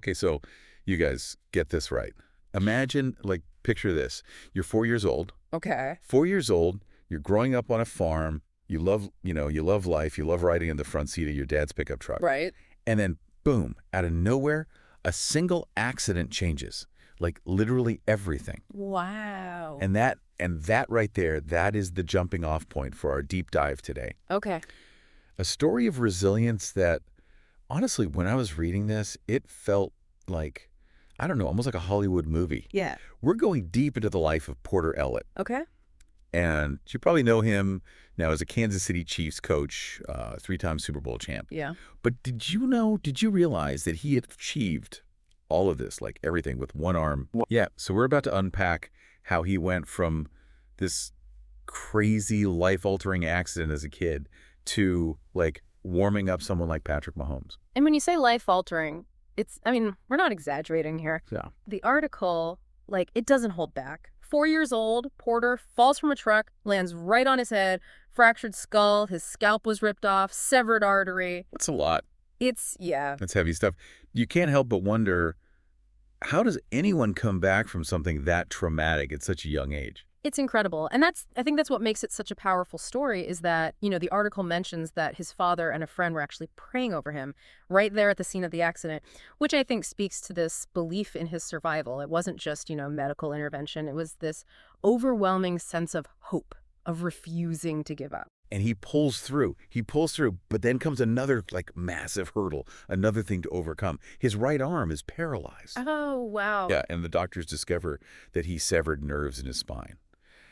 Okay, so you guys get this right. Imagine, like, picture this. You're 4 years old. Okay. 4 years old, you're growing up on a farm. You love life. You love riding in the front seat of your dad's pickup truck. Right. And then, boom, out of nowhere, a single accident changes, like literally everything. Wow. And that right there, that is the jumping off point for our deep dive today. Okay. A story of resilience that, honestly, when I was reading this, it felt like, I don't know, almost like a Hollywood movie. Yeah. We're going deep into the life of Porter Ellett. Okay. And you probably know him now as a Kansas City Chiefs coach, three-time Super Bowl champ. Yeah. But did you realize that he had achieved all of this, like everything, with one arm? Yeah, so we're about to unpack how he went from this crazy life-altering accident as a kid to, like, warming up someone like Patrick Mahomes. And when you say life-altering, we're not exaggerating here. Yeah. The article, it doesn't hold back. 4 years old, Porter falls from a truck, lands right on his head, fractured skull, his scalp was ripped off, severed artery. That's a lot. Yeah. That's heavy stuff. You can't help but wonder, how does anyone come back from something that traumatic at such a young age? It's incredible. And I think that's what makes it such a powerful story is that, the article mentions that his father and a friend were actually praying over him right there at the scene of the accident, which I think speaks to this belief in his survival. It wasn't just, medical intervention. It was this overwhelming sense of hope, of refusing to give up. And he pulls through. But then comes another, like, massive hurdle, another thing to overcome. His right arm is paralyzed. Oh, wow. Yeah, and the doctors discover that he severed nerves in his spine.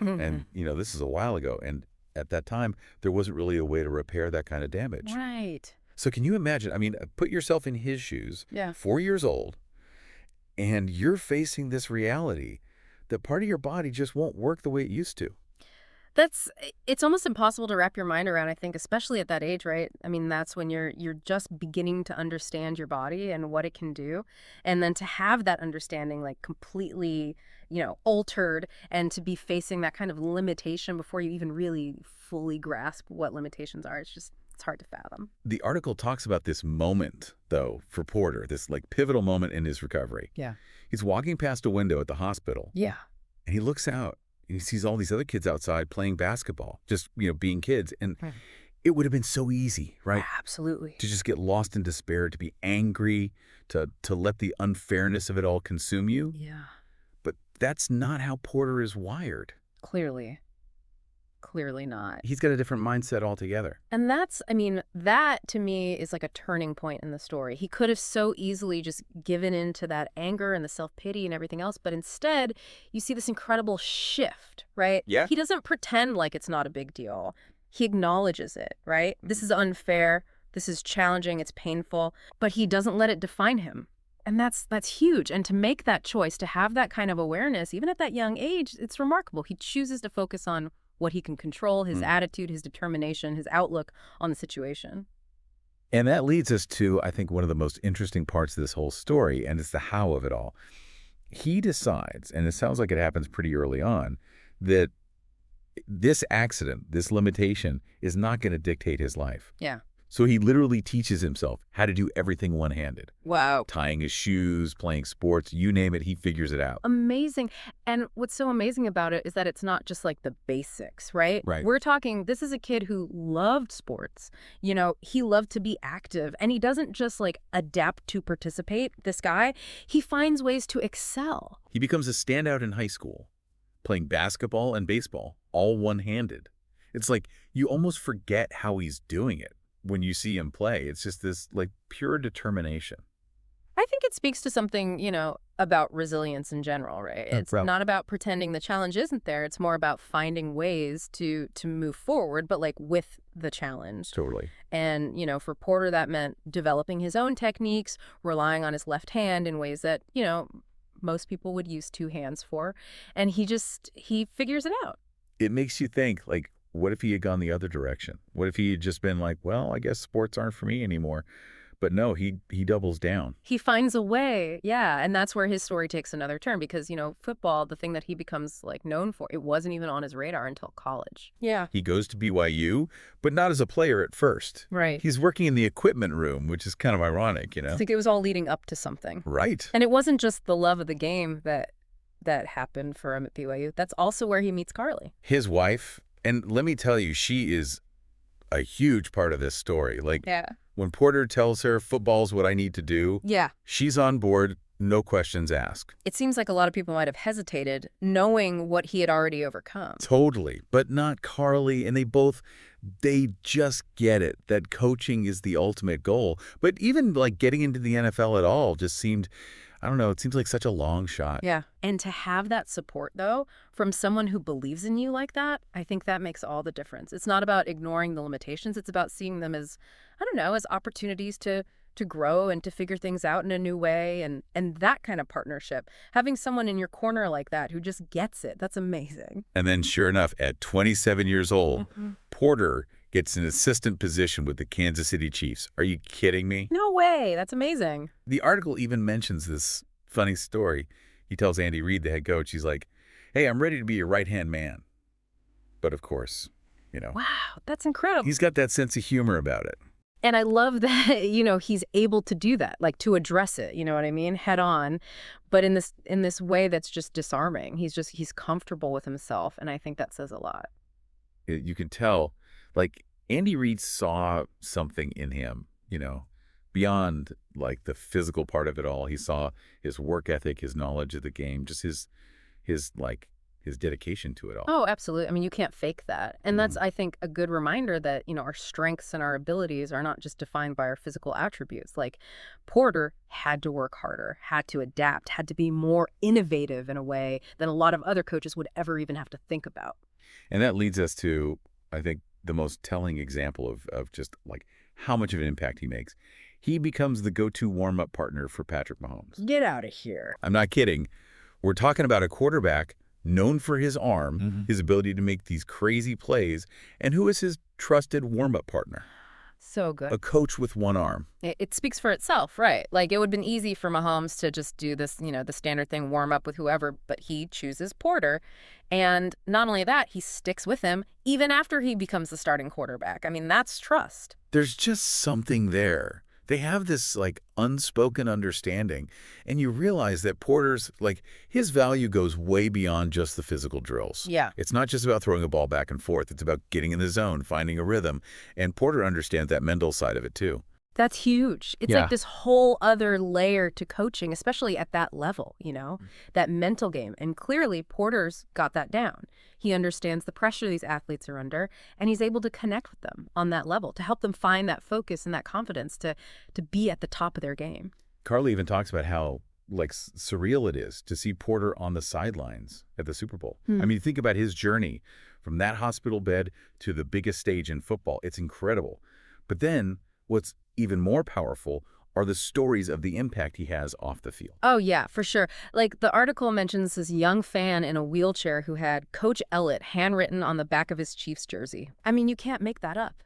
Mm-hmm. And, this is a while ago. And at that time, there wasn't really a way to repair that kind of damage. Right. So can you imagine? Put yourself in his shoes, Yeah. 4 years old, and you're facing this reality that part of your body just won't work the way it used to. It's almost impossible to wrap your mind around, I think, especially at that age, right? That's when you're just beginning to understand your body and what it can do. And then to have that understanding, like, completely, altered, and to be facing that kind of limitation before you even really fully grasp what limitations are, it's hard to fathom. The article talks about this moment, though, for Porter, this, like, pivotal moment in his recovery. Yeah. He's walking past a window at the hospital. Yeah. And he looks out. And he sees all these other kids outside playing basketball, just, being kids. And it would have been so easy, right? Absolutely. To just get lost in despair, to be angry, to let the unfairness of it all consume you. Yeah. But that's not how Porter is wired. Clearly not. He's got a different mindset altogether. And that to me is like a turning point in the story. He could have so easily just given in to that anger and the self-pity and everything else, but instead you see this incredible shift, right? Yeah. He doesn't pretend like it's not a big deal. He acknowledges it, right? This is unfair. This is challenging. It's painful, but he doesn't let it define him. And that's huge. And to make that choice, to have that kind of awareness, even at that young age, it's remarkable. He chooses to focus on what he can control, his attitude, his determination, his outlook on the situation. And that leads us to, I think, one of the most interesting parts of this whole story, and it's the how of it all. He decides, and it sounds like it happens pretty early on, that this accident, this limitation, is not going to dictate his life. Yeah. So he literally teaches himself how to do everything one-handed. Wow. Tying his shoes, playing sports, you name it, he figures it out. Amazing. And what's so amazing about it is that it's not just like the basics, right? Right. We're talking, this is a kid who loved sports. He loved to be active. And he doesn't just like adapt to participate, this guy. He finds ways to excel. He becomes a standout in high school, playing basketball and baseball, all one-handed. It's like you almost forget how he's doing it when you see him play. It's just this, like, pure determination. I think it speaks to something, about resilience in general, right? It's not about pretending the challenge isn't there. It's more about finding ways to move forward, but like with the challenge. Totally. And, for Porter, that meant developing his own techniques, relying on his left hand in ways that, most people would use two hands for. And he figures it out. It makes you think, like, what if he had gone the other direction? What if he had just been like, well, I guess sports aren't for me anymore? But no, he doubles down. He finds a way. Yeah. And that's where his story takes another turn because, football, the thing that he becomes like known for, it wasn't even on his radar until college. Yeah. He goes to BYU, but not as a player at first. Right. He's working in the equipment room, which is kind of ironic, I think it was all leading up to something. Right. And it wasn't just the love of the game that happened for him at BYU. That's also where he meets Carlie. His wife, and let me tell you, she is a huge part of this story. Like, Yeah. when Porter tells her football's what I need to do, Yeah. she's on board, no questions asked. It seems like a lot of people might have hesitated knowing what he had already overcome. Totally, but not Carlie, and they just get it, that coaching is the ultimate goal. But even like getting into the NFL at all just seemed, I don't know, it seems like such a long shot. Yeah. And to have that support, though, from someone who believes in you like that, I think that makes all the difference. It's not about ignoring the limitations. It's about seeing them as, I don't know, as opportunities to grow and to figure things out in a new way. And that kind of partnership, having someone in your corner like that who just gets it, that's amazing. And then sure enough, at 27 years old, Porter gets an assistant position with the Kansas City Chiefs. Are you kidding me? No way. That's amazing. The article even mentions this funny story. He tells Andy Reid, the head coach, he's like, hey, I'm ready to be your right-hand man. But of course, Wow, that's incredible. he's got that sense of humor about it. And I love that, he's able to do that, like to address it, you know what I mean, head on, but in this way that's just disarming. He's comfortable with himself, and I think that says a lot. You can tell, like, Andy Reid saw something in him, beyond like the physical part of it all. He saw his work ethic, his knowledge of the game, just his dedication to it all. Oh, absolutely. I mean, you can't fake that. And that's, I think, a good reminder that, our strengths and our abilities are not just defined by our physical attributes. Like Porter had to work harder, had to adapt, had to be more innovative in a way than a lot of other coaches would ever even have to think about. And that leads us to, I think, the most telling example of just like how much of an impact he makes. He becomes the go-to warm-up partner for Patrick Mahomes. Get out of here. I'm not kidding. We're talking about a quarterback known for his arm, his ability to make these crazy plays, and who is his trusted warm-up partner? So good. A coach with one arm. It speaks for itself, right? Like, it would have been easy for Mahomes to just do this, the standard thing, warm up with whoever, but he chooses Porter. And not only that, he sticks with him even after he becomes the starting quarterback. I mean, that's trust. There's just something there. They have this like unspoken understanding, and you realize that Porter's his value goes way beyond just the physical drills. Yeah. It's not just about throwing a ball back and forth. It's about getting in the zone, finding a rhythm, and Porter understands that mental side of it too. That's huge. It's Yeah. like this whole other layer to coaching, especially at that level, that mental game. And clearly Porter's got that down. He understands the pressure these athletes are under, and he's able to connect with them on that level to help them find that focus and that confidence to be at the top of their game. Carlie even talks about how surreal it is to see Porter on the sidelines at the Super Bowl. I mean, think about his journey from that hospital bed to the biggest stage in football. It's incredible. But then what's even more powerful are the stories of the impact he has off the field. Oh, yeah, for sure. Like, the article mentions this young fan in a wheelchair who had Coach Ellett handwritten on the back of his Chiefs jersey. I mean, you can't make that up.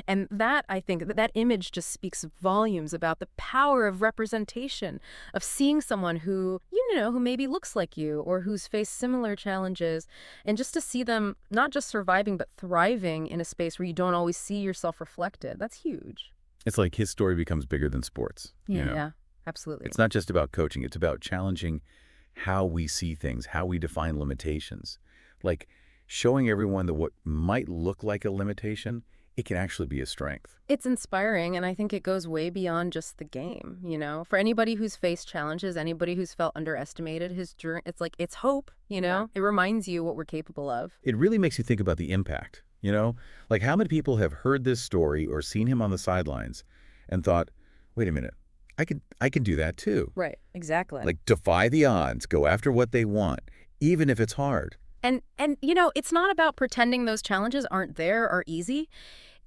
And that, I think, that image just speaks volumes about the power of representation, of seeing someone who, who maybe looks like you or who's faced similar challenges, and just to see them not just surviving but thriving in a space where you don't always see yourself reflected. That's huge. It's like his story becomes bigger than sports. Yeah, absolutely. It's not just about coaching. It's about challenging how we see things, how we define limitations. Like showing everyone that what might look like a limitation, it can actually be a strength. It's inspiring, and I think it goes way beyond just the game, For anybody who's faced challenges, anybody who's felt underestimated, his journey, it's hope, Yeah. It reminds you what we're capable of. It really makes you think about the impact, Like how many people have heard this story or seen him on the sidelines and thought, wait a minute, I can do that too. Right, exactly. Like defy the odds, go after what they want, even if it's hard. And it's not about pretending those challenges aren't there or easy.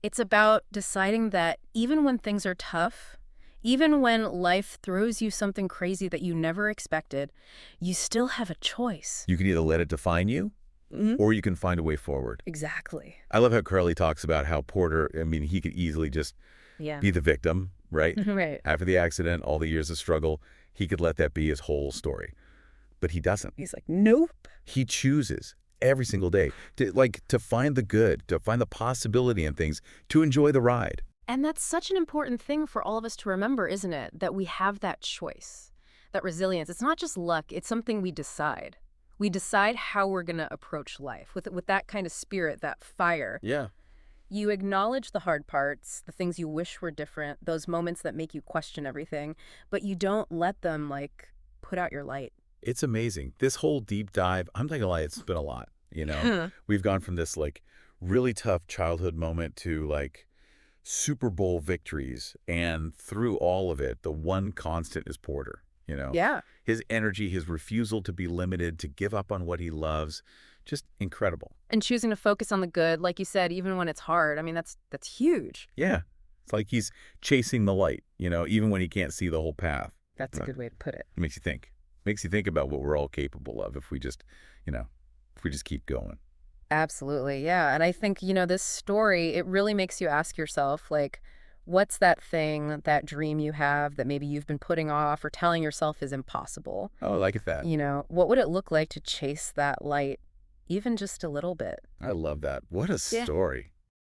It's about deciding that even when things are tough, even when life throws you something crazy that you never expected, you still have a choice. You can either let it define you, or you can find a way forward. Exactly. I love how Carlie talks about how Porter, I mean, he could easily just Yeah. be the victim, right? Right. After the accident, all the years of struggle, he could let that be his whole story. But he doesn't. He's like, nope. He chooses every single day to find the good, to find the possibility in things, to enjoy the ride. And that's such an important thing for all of us to remember, isn't it? That we have that choice, that resilience. It's not just luck, it's something we decide. We decide how we're going to approach life with that kind of spirit, that fire. Yeah. You acknowledge the hard parts, the things you wish were different, those moments that make you question everything, but you don't let them, like, put out your light. It's amazing. This whole deep dive, I'm not gonna lie, it's been a lot, you know? We've gone from this, like, really tough childhood moment to, like, Super Bowl victories, and through all of it, the one constant is Porter, you know? Yeah. His energy, his refusal to be limited, to give up on what he loves, just incredible. And choosing to focus on the good, like you said, even when it's hard. I mean, that's huge. Yeah. It's like he's chasing the light, you know, even when he can't see the whole path. That's a good way to put it. It makes you think. Makes you think about what we're all capable of if we just, if we just keep going. Absolutely, yeah. And I think, this story, it really makes you ask yourself, like, what's that thing, that dream you have that maybe you've been putting off or telling yourself is impossible? Oh, I like it that. What would it look like to chase that light even just a little bit? I love that. What a Yeah. story.